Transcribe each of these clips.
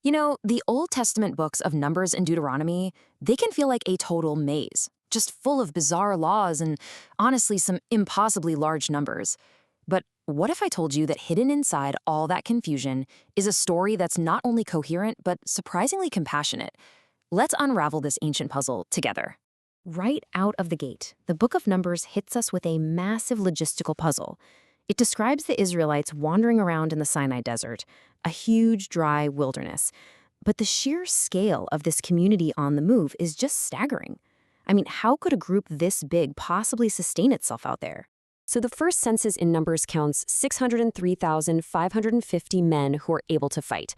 You know, the Old Testament books of Numbers and Deuteronomy, they can feel like a total maze, just full of bizarre laws and honestly some impossibly large numbers. But what if I told you that hidden inside all that confusion is a story that's not only coherent but surprisingly compassionate? Let's unravel this ancient puzzle together. Right out of the gate, the book of Numbers hits us with a massive logistical puzzle. It describes the Israelites wandering around in the Sinai Desert, a huge, dry wilderness. But the sheer scale of this community on the move is just staggering. I mean, how could a group this big possibly sustain itself out there? So the first census in Numbers counts 603,550 men who are able to fight.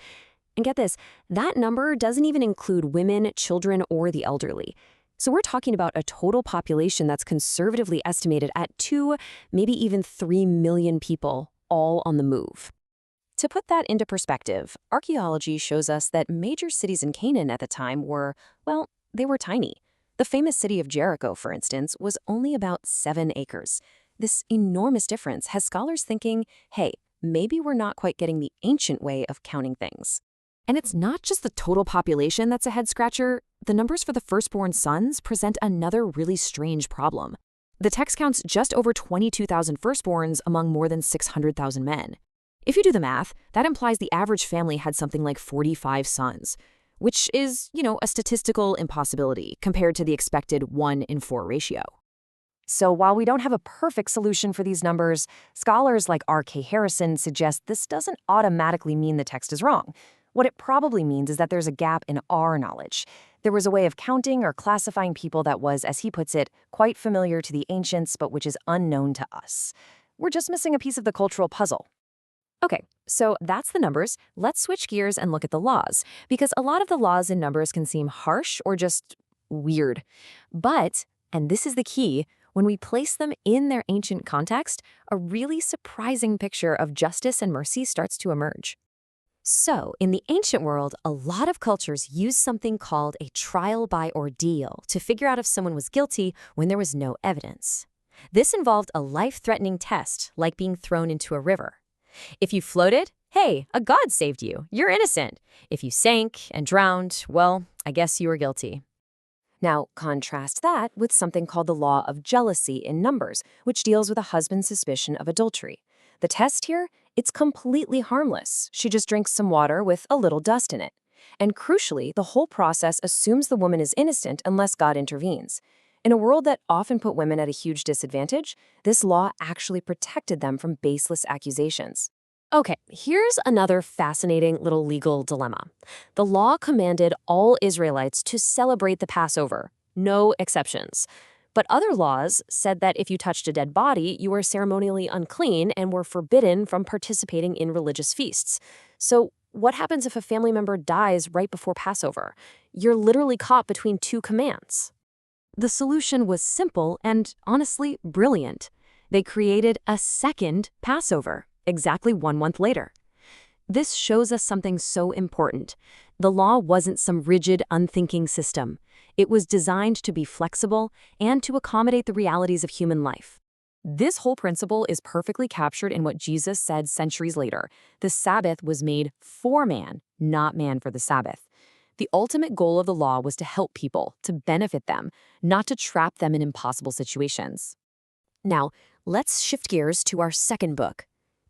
And get this, that number doesn't even include women, children, or the elderly. So we're talking about a total population that's conservatively estimated at 2, maybe even 3 million people, all on the move. To put that into perspective, archaeology shows us that major cities in Canaan at the time were, well, they were tiny. The famous city of Jericho, for instance, was only about 7 acres. This enormous difference has scholars thinking, hey, maybe we're not quite getting the ancient way of counting things. And it's not just the total population that's a head-scratcher. The numbers for the firstborn sons present another really strange problem. The text counts just over 22,000 firstborns among more than 600,000 men. If you do the math, that implies the average family had something like 45 sons, which is, a statistical impossibility compared to the expected 1 in 4 ratio. So while we don't have a perfect solution for these numbers, scholars like R.K. Harrison suggest this doesn't automatically mean the text is wrong. What it probably means is that there's a gap in our knowledge. There was a way of counting or classifying people that was, as he puts it, quite familiar to the ancients, but which is unknown to us. We're just missing a piece of the cultural puzzle. Okay, so that's the numbers. Let's switch gears and look at the laws, because a lot of the laws in Numbers can seem harsh or just weird. But, and this is the key, when we place them in their ancient context, a really surprising picture of justice and mercy starts to emerge. So, in the ancient world, a lot of cultures used something called a trial by ordeal to figure out if someone was guilty when there was no evidence. This involved a life-threatening test, like being thrown into a river. If you floated, hey, a god saved you. You're innocent. If you sank and drowned, well, I guess you were guilty. Now, contrast that with something called the law of jealousy in Numbers, which deals with a husband's suspicion of adultery. The test here? It's completely harmless. She just drinks some water with a little dust in it. And crucially, the whole process assumes the woman is innocent unless God intervenes. In a world that often put women at a huge disadvantage, this law actually protected them from baseless accusations. Okay, here's another fascinating little legal dilemma. The law commanded all Israelites to celebrate the Passover, no exceptions. But other laws said that if you touched a dead body, you were ceremonially unclean and were forbidden from participating in religious feasts. So what happens if a family member dies right before Passover? You're literally caught between 2 commands. The solution was simple and, honestly, brilliant. They created a second Passover, exactly 1 month later. This shows us something so important. The law wasn't some rigid, unthinking system. It was designed to be flexible and to accommodate the realities of human life. This whole principle is perfectly captured in what Jesus said centuries later. The Sabbath was made for man, not man for the Sabbath. The ultimate goal of the law was to help people, to benefit them, not to trap them in impossible situations. Now, let's shift gears to our second book,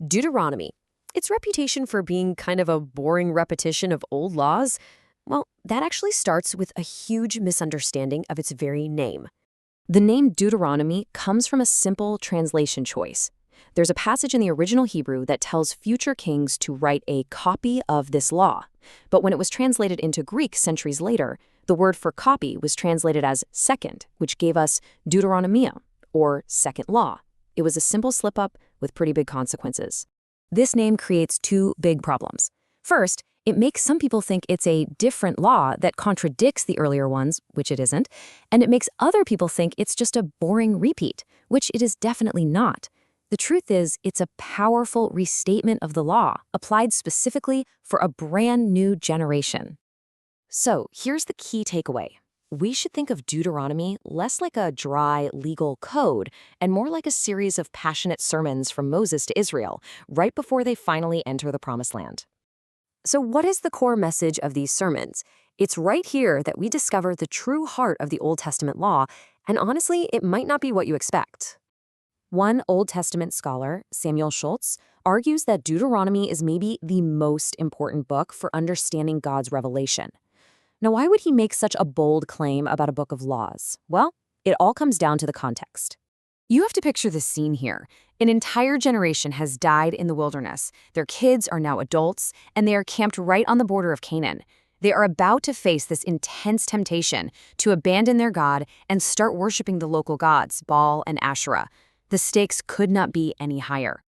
Deuteronomy. Its reputation for being kind of a boring repetition of old laws, well, that actually starts with a huge misunderstanding of its very name. The name Deuteronomy comes from a simple translation choice. There's a passage in the original Hebrew that tells future kings to write a copy of this law. But when it was translated into Greek centuries later, the word for copy was translated as second, which gave us Deuteronomia, or second law. It was a simple slip-up with pretty big consequences. This name creates 2 big problems. First, it makes some people think it's a different law that contradicts the earlier ones, which it isn't, and it makes other people think it's just a boring repeat, which it is definitely not. The truth is, it's a powerful restatement of the law, applied specifically for a brand new generation. So, here's the key takeaway. We should think of Deuteronomy less like a dry legal code and more like a series of passionate sermons from Moses to Israel, right before they finally enter the Promised Land. So what is the core message of these sermons? It's right here that we discover the true heart of the Old Testament law, and honestly, it might not be what you expect. One Old Testament scholar, Samuel Schultz, argues that Deuteronomy is maybe the most important book for understanding God's revelation. Now, why would he make such a bold claim about a book of laws? Well, it all comes down to the context. You have to picture this scene here. An entire generation has died in the wilderness. Their kids are now adults, and they are camped right on the border of Canaan. They are about to face this intense temptation to abandon their God and start worshiping the local gods, Baal and Asherah. The stakes could not be any higher.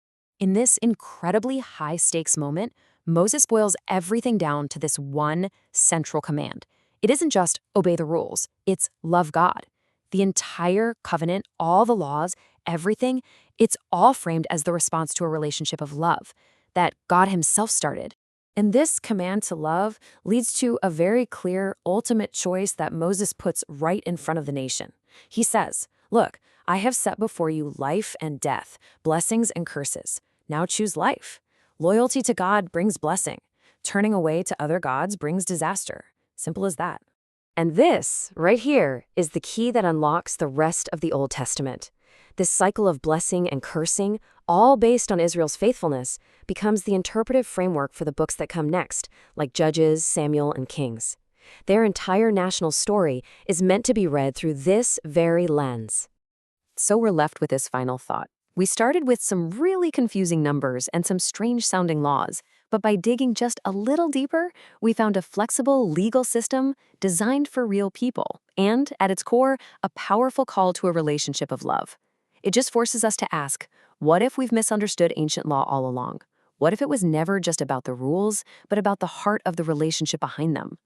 In this incredibly high-stakes moment, Moses boils everything down to this one central command. It isn't just obey the rules, it's love God. The entire covenant, all the laws, everything, it's all framed as the response to a relationship of love that God himself started. And this command to love leads to a very clear, ultimate choice that Moses puts right in front of the nation. He says, "Look, I have set before you life and death, blessings and curses. Now choose life. Loyalty to God brings blessing. Turning away to other gods brings disaster. Simple as that." And this, right here, is the key that unlocks the rest of the Old Testament. This cycle of blessing and cursing, all based on Israel's faithfulness, becomes the interpretive framework for the books that come next, like Judges, Samuel, and Kings. Their entire national story is meant to be read through this very lens. So we're left with this final thought. We started with some really confusing numbers and some strange-sounding laws, but by digging just a little deeper, we found a flexible legal system designed for real people, and, at its core, a powerful call to a relationship of love. It just forces us to ask, what if we've misunderstood ancient law all along? What if it was never just about the rules, but about the heart of the relationship behind them?